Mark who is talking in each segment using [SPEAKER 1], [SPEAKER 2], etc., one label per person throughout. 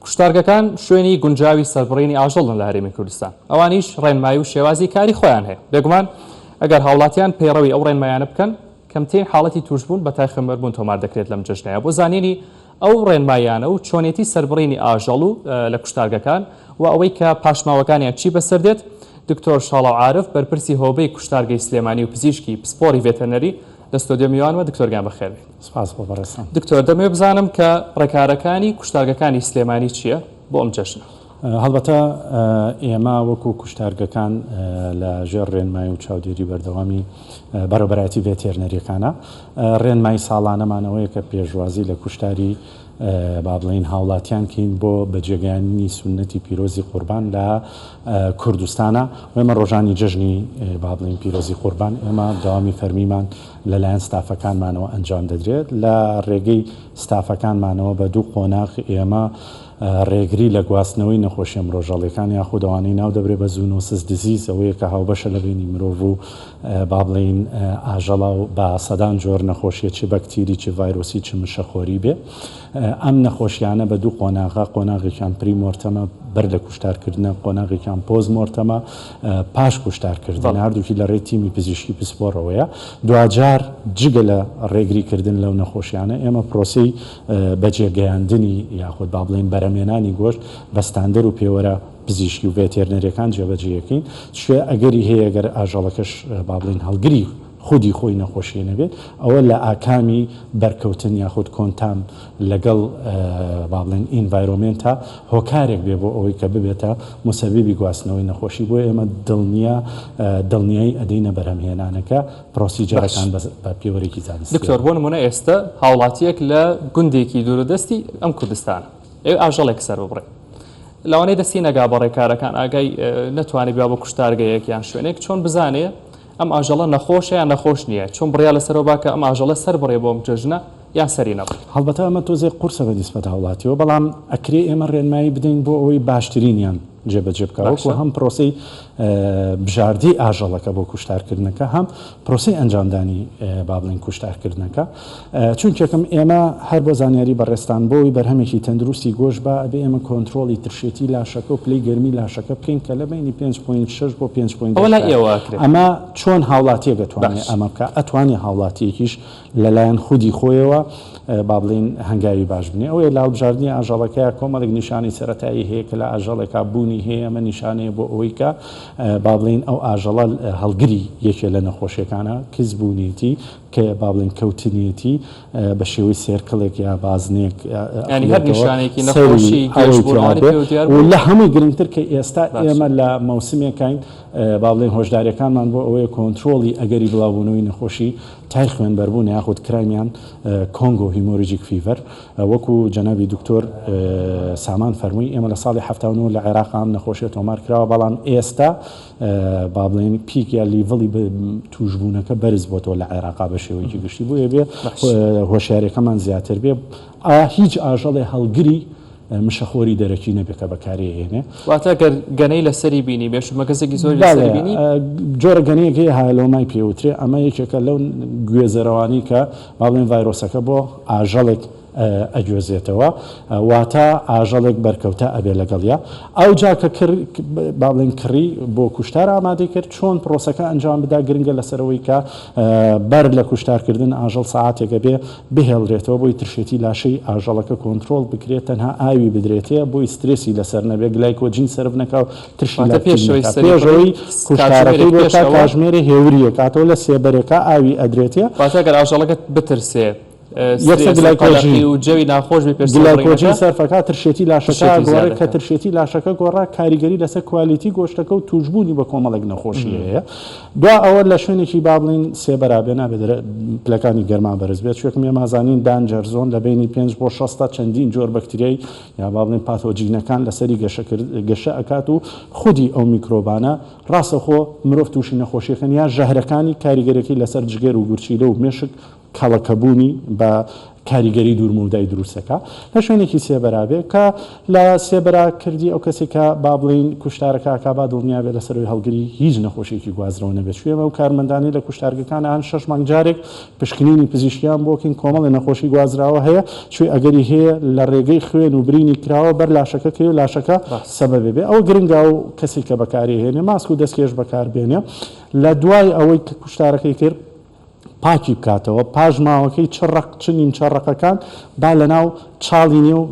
[SPEAKER 1] کوشتارگەکان شوێنی گونجاوی سەربڕینی ئاژەڵن لە هەرێمی کوردستان ئەوانیش ڕێنمایی و شێوازی کاری خۆیان هەیە بێگومان ئەگەر هاوڵاتیان پەیڕەوی ئەو ڕێنمایانە بکەن کەمترین حاڵەتی توشبوون بە تایخەمەربوون تۆمار دەکرێت لەم جژنەیە بۆ زانینی ئەو ڕێنمایانە و چۆنێتی سەربڕینی ئاژەڵ و لە کوشتارگەکان و ئەوەی کە پاشماوەکانیان چی بەسەر دێت دکتۆر شاڵاو عارف بەرپرسی هۆبەی کوشتارگەی سلێمانی و پزیشکی پسپۆری ڤێتەرنەری لە ستۆدیۆ میوانەوە دکتۆرگیان بەخێر بێت.
[SPEAKER 2] سپاس بۆ بەڕێستان.
[SPEAKER 1] دکتۆر دەمەوێت بزانم کە ڕێکارەکانی کوشتارگەکانی سلێمانی چییە بۆ ئەم جەژنە؟
[SPEAKER 2] هەڵبەتە ئێمە وەکو کوشتارگەکان لە ژێر ڕێنمایی و چاودێری بەردەوامی بەڕێوەبەرایەتی ڤێتێرنەریەکانە ڕێنمایی ساڵانەمانەوەیە کە پێشوازی لە کوشتاری با بڵین هاوڵاتیان کەین بۆ بەجێگەیاندنی سونەتی پیرۆزی قوربان لە کوردستانە و ئێمە ڕۆژانی جژنی با بڵین پیرۆزی قوربان ئێمە داوامی فەرمیمان لەلایەن ستافەکانمانەوە ئەنجام دەدرێت لە ڕێگەی ستافەکانمانەوە بە دوو قۆناغ ئێمە ڕێگری لە گواستنەوەی نەخۆشیە مرۆژەڵەکان یاخود ئەوانەی ناو دەبرێت بە زوونۆسس دیزیز ئەوەیە کە هاوبەشە لە بینی مرۆڤ و با بڵین ئاژەڵە و بە سەدان جۆر نەخۆشیە چ بەکتیری چ ڤایرۆسی چ مشەخۆری بێ ئەم نەخۆشیانە بە دوو قۆناغا قۆناغێکیان پری مۆرتەمە بەر لە کوشتارکردنە قۆناغێکیان پۆز مۆرتەمە پاش کوشتارکردن هەردووکی لە ڕێی تیمی پزیشکی پسپۆڕەوەیە دوجار جگە لە ڕێگریکردن لەو نەخۆشیانە ئێمە پرۆسی بەجێگەیاندنی یاخود با بڵین بەرەمێنانی گۆشت بە ستاندەر و پێوەرە پزیشکی و ڤێتێرنەریەکان جێبەجێیەکەین شوێ ئەگەری هەیە گەر ئاژەڵەکەش با بڵین هەڵگری خودی خۆی نەخۆشیە نەبێت ئەوە لە ئاکامی بەرکەوتن یاخود کۆنتام لەگەڵ با بڵین ئینڤایرۆمنتە هۆکارێک بێ بۆ ئەوەی کە ببێتە مسەبیبی گواستنەوەی نەخۆشی بۆ ئێمە دڵنیایی ئەدەینە بەرهەمهێنانەکە پرۆسیجەرەکان بە پێوەرێکی زانستی.
[SPEAKER 1] دکتۆر بۆ نمونە ئێستا هاوڵاتیەک لە گوندێکی دوورودەستی ئەم کوردستانە ئاژەڵێک سەر ببڕێ لەوانەیە دەستی نەگا بە ڕێکارەکان ئاگای نەتوانێت بیا بە کوشتارگەیەک یان شوێنێک چۆن بزانێ ئەم ئاژەڵە نەخۆشە یان نەخۆش نییە چۆن بڕیا لەسەرەوە باکە ئەم ئاژەڵە سەر بڕێ بۆ ئەم جژنە یان سەری نەبڕێ.
[SPEAKER 2] هەڵبەتە ئەمە تۆزێک قورسە بە دیسبەت هاوڵاتیەوە بەڵام ئەکرێ ئێمە ڕێنمایی بدەین بۆ ئەوەی باشترینیان جێبەجێ بکەوە هەم پرۆسی بژاردی ئاژەڵەکە بۆ کوشتارکردنەکە هەم پرۆسی ئەنجامدانی با بڵین کوشتارکردنەکە چونکەکەم ئێمە هەر بۆ زانیاری بەڕێستان بۆی بەرهەمێکی تەندروستی گۆشت بە ئەبێ ئێمە کۆنتترۆلی ترشێتی لاشەکە و پلەی گەرمی لاشەکە بکەین کە لە بینی 5.6 بۆ 5.8 ئەمە چۆن هاوڵاتیە دەتوانێت ئەمە بکە ئەتوانێت هاوڵاتیەکیش لەلایەن خودی خۆیەوە با بڵین هەنگاوی باش بنێ ئەوەیە لاڵبژاردننی ئاژەڵەکەیە کۆمەڵێک نیشانی سەرەتایی هەیە کە لە ئاژەڵێکا بوونی هەیە ئەمە نیشانەیە بۆ ئەوەی کە با بڵین ئەو ئاژەڵە هەڵگری یەکێ لە نەخۆشیەکانە کەس بوونیەتی کە با بڵین کەوتنیەتی بە شێوەی سێرکڵێک یا بازنێک لە هەمووی گرنگتر کە ئێستا ئێمە لە مەوسمێکین با بڵین هۆشداریەکانمان بۆ ئەوەیە کۆنتترۆلی ئەگەری بڵاوبوونەوەی نەخۆشی تای خوێنبەربوون یاخود کرایمیان کۆنگۆ هیمۆریجیک فیڤەر وەکو جەنابی دکتۆر سامان فەرمووی ئێمە لە ساڵی 1970 لە عێراق ئەم نەخۆشیە تۆمار کراوە بەڵام ئێستا با بڵین پیک یا لیڤڵی توشبوونەکە بەرز بۆتەوە لە عێراقا بە شێوەیەکی گشتی بووە بێ هۆشیارەکەمان زیاتر بێ هیچ ئاژەڵێ هەڵگری مشەخۆری دەرەکی نەبێت کە بەکاری هێنێ
[SPEAKER 1] واتە گەنەی لەسەری بینی بێش مەگەزێکی زۆر لەسەری بینی
[SPEAKER 2] جۆرە گەنەیەکی هایلۆمای پێوترێ ئەمە یەکێکە لەو گوێزەرەوانی کە با بڵین ڤایرۆسەکە بۆ ئاژەڵێک ئەگوێزێتەوە واتە ئاژەڵێک بەرکەوتە ئەبێ لەگەڵیا ئەو جاکە با بڵین کڕی بۆ کوشتار ئامادەی کرد چۆن پرۆسەکە ئەنجام بدا گرنگە لەسەرەوەی کە بەر لە کوشتارکردن ئاژەڵ ساعاتێکە بێ بهێڵرێتەوە بۆی ترشێتی لاشەی ئاژەڵەکە کۆنتترۆل بکرێت تەنها ئاوی بدرێتەیە بۆی سترێسی لەسەر نەبێ گلایکۆجین سرف نەکاو ترشی پێشەوەی کوشتارەکەی بۆ تا کاژمێری هێوریە کاتەوە لە سێبەرێکە ئاوی ئەدرێتە
[SPEAKER 1] واتەگەر ئاژەڵەکەت بترسێت
[SPEAKER 2] گلایکۆژین
[SPEAKER 1] و جەوی ناخۆش
[SPEAKER 2] گلایکۆجین سەرفەکە ترشێتی لاشەکە گۆڕێت کە ترشێتی لاشەکە گۆڕا کاریگەری لەسەر کوالیتی گۆشتەکە و توشبوونی بە کۆمەڵێک نەخۆشی هەیە دوا ئەوە لە شوێنێکی با بڵین سێبەرابێ نابێت پلەکانی گەرمان بەرز بێت شوێکم ئێمازانین دانجەرزۆن لە بینی 5 بۆ 6 چەندین جۆر بەکتریای یا با بڵین پاتۆجینەکان لەسەری گەشە ئەکات و خودی ئەو میکرۆبانە ڕاستەخۆ مرۆڤ تووشی نەخۆشیەکەن یا ژەهرەکانی کاریگەرێکی لەسەر جگەر و گورچیلە و مێشک کەڵەکەبوونی بە کاریگەری دوورمودای دروستەکە لە شوێنێکی سێبەرابێ کە لە سێبەراکردی ئەو کەسێکە با بڵین کوشتارەکە با دڵنیا بێت لەسەرەوەی هەڵگری هیچ نەخۆشیێکی گوازرەوە نەبێت شوێمە و کارمەندانی لە کوشتارگەکان هەن 6 مانگ جارێک پشکنینی پزیشکیان بۆکەین کۆمەڵی نەخۆشی گوازراوە هەیە شوێ ئەگەری هەیە لە ڕێگەی خوێن و برینی کراوە بەر لاشەکە کرد و لاشەکە سەبەبێ بێ ئەو گرنگا و کەسێک کە بەکاری هێنێ ماسک و دەستکێش بەکاربێنێ لە دوای ئەوەی کە کوشتارەکەی کرد پاکی بکاتەوە پاش ماوەکەی چنیم چڕەقەکان با لەناو چاڵی نێ و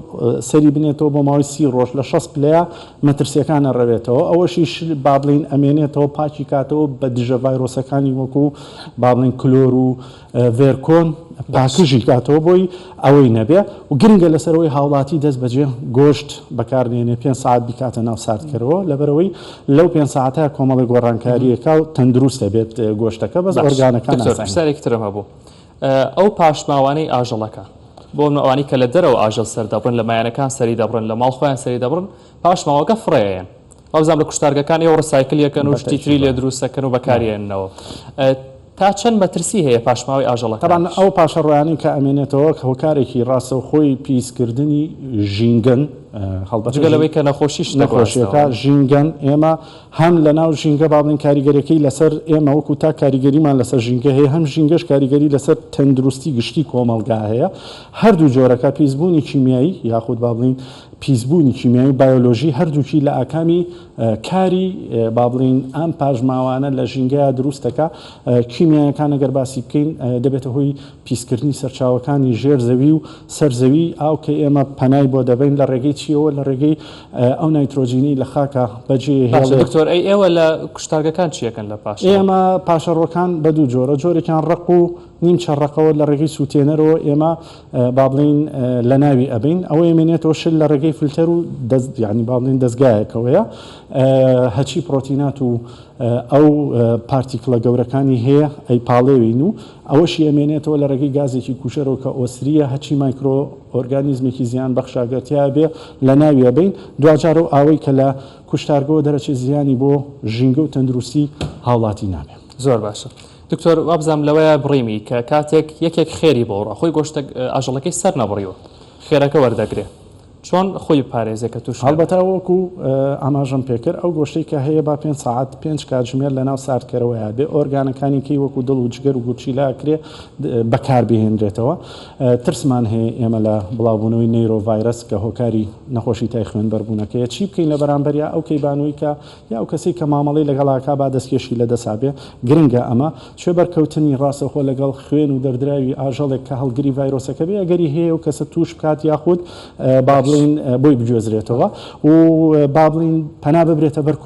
[SPEAKER 2] سەری بنێتەوە بۆ ماوەی 30 ڕۆژ لە 6 پلەیە مەترسیەکانە ڕەوێتەوە ئەوەشیش با بڵین ئەمێنێتەوە پاکی کاتەوە بە دژە ڤایرۆسەکانی وەکو با بڵین کلۆر و ڤێرکۆن پاکژی کاتەوە بۆی ئەوەی نەبێ و گرنگە لەسەرەوەی هاوڵاتی دەست بەجێ گۆشت بەکاردێنێ 5 ساعت بیکاتە ناو ساردکەرەوە لەبەرەوەی لەو 5 ساعتە کۆمەڵی گۆڕانکاریەکە و تەندروستە بێت گۆشتەکە بەس ئۆرگانەکان
[SPEAKER 1] پرسیارێکی ترم هەبوو ئەو پاشماوانەی ئاژەڵەکە بۆ ئەوانی کە لە دەرەوە ئاژەڵ سەردەبڕن لە مایانەکان سەری دەبڕن لە ماڵ خۆیان سەری دەبڕن پاشماوەکە فڕێیان بەڵام لە کوشتارگەکان ئێوە ڕسایکل یەکەن و شتی تری لێ دروستەکەن و بەکارێننەوە تا چەند مەترسی هەیە پاشماوەی ئاژەڵەکان
[SPEAKER 2] طبعا ئەو پاشەڕۆیانی کە ئەمێنێتەوە کە هۆکارێکی ڕاستەوخۆی پیسکردنی ژینگەن
[SPEAKER 1] جگەلەوەی کە نەخۆشیش
[SPEAKER 2] نەخۆشیەکە ژینگەن ئێمە هەم لە ناو ژینگە باڵین کاریگەریەکەی لەسەر ئێمە وەکو تا کاریگەریمان لەسەر ژینگە هەیە هەم ژینگەش کاریگەری لەسەر تەندروستی گشتی کۆمەڵگا هەیە هەردوو جۆرەکە پیسبوونی کیمیایی یاخود باڵین پیسبوونی کیمیایی بایۆلۆژی هەردووکی لە ئاکامی کاری با بڵین ئەم پاژماوانە لە ژینگەیە دروستەکە کیمیایەکان ئەگەر باسی بکەین دەبێتە هۆی پیسکردنی سەرچاوەکانی ژێر زەوی و سەرزەوی ئاو کە ئێمە پەنای بۆ دەبین لە ڕێگەی چیەوە لە ڕێگەی ئەو نایترۆجینی لە خاکە بەجێ
[SPEAKER 1] دکتۆر ئێوە لە کوشتارگەکان چیەکەن لە پاش
[SPEAKER 2] ئێمە پاشەڕۆکان بە دوو جۆرە جۆرێکیان ڕق و نیم چڕقەوە لە ڕێگەی سووتێنەرەوە ئێمە با بڵین لە ناوی ئەبین ئەوە ئێمێنێتەوە شل لە ڕێگەی فلتەر و ینی با بڵین دەستگایەکەوەیە هەچی پرۆتینات و ئەو پارتیکلە گەورەکانی هەیە ئەی پاڵێوین و ئەوەشی ئەمێنێتەوە لە ڕێگەی گازێکی کوشەرەوە کە ئۆسریە هەچی مایکرۆ ئۆرگانیزمێکی زیان بەخشاگەرتیا بێ لە ناویە بین دوجار و ئاوەی کە لە کوشتارگەوە دەرەچێت زیانی بۆ ژینگە و تەندروستی هاوڵاتی نابێ
[SPEAKER 1] زۆر باشە دکتۆر وابزانام لەوەیە بڕیمی کە کاتێک یەکێک خێری بۆڕە خۆی گۆشتە ئاژەڵەکەی سەر نەبڕیوە خێرەکە وەردەگرێت چۆن خۆی پارێزێکە توش
[SPEAKER 2] هەڵبەتە وەکو ئاماژەم پێکرد ئەو گۆشتەی کە هەیە با 5 ساعت 5 کاتژمێر لە ناو ساردکەرەوەیە بێ ئۆرگانەکانی کەی وەکو دڵ و جگەر و گوچیلاکرێ بەکاربهێنرێتەوە ترسمان هەیە ئێمە لە بڵاوبوونەوەی نەیرۆڤایرەس کە هۆکاری نەخۆشی تای خوێنبەربوونەکەیە چی بکەین لە بەرامبەریا ئەو کەیبانووی کە یا ئەو کەسی کە مامەڵی لەگەڵاکا با دەستکێشی لە دەسابێ گرنگە ئەمە شوێ بەرکەوتنی ڕاستەخۆ لەگەڵ خوێن و دەردراوی ئاژەڵێک کە هەڵگری ڤایرۆسەکە بێ ئەگەری هەیە و کەسە توش بکات یاخود با بڵین بۆی بگوێزرێتەوە و با بڵین پەنا ببرێتە بەر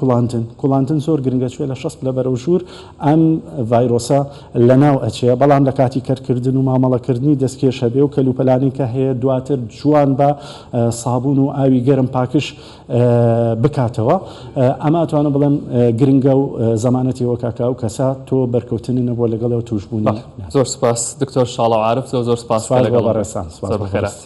[SPEAKER 2] کوڵاندن زۆر گرنگە کوێ لە 6 لە بەرەو ژوور ئەم ڤایرۆسە لە ناو ئەچێ بەڵام لە کاتی کەرکردن و مامەڵەکردنی دەستکێشە بێ و کەلوپەلانی کە هەیە دواتر جوان بە سابوون و ئاوی گەرم پاکش بکاتەوە ئەمە توانە بڵێم گرنگە و زەمانەتی وەکاکا و کەسا تۆ بەرکەوتنی نەبووە لەگەڵەوە توشبوونی
[SPEAKER 1] زۆر سپاس دکتۆر شاڵە عارف زۆر سپاس لەگەڵ
[SPEAKER 2] ڕێسان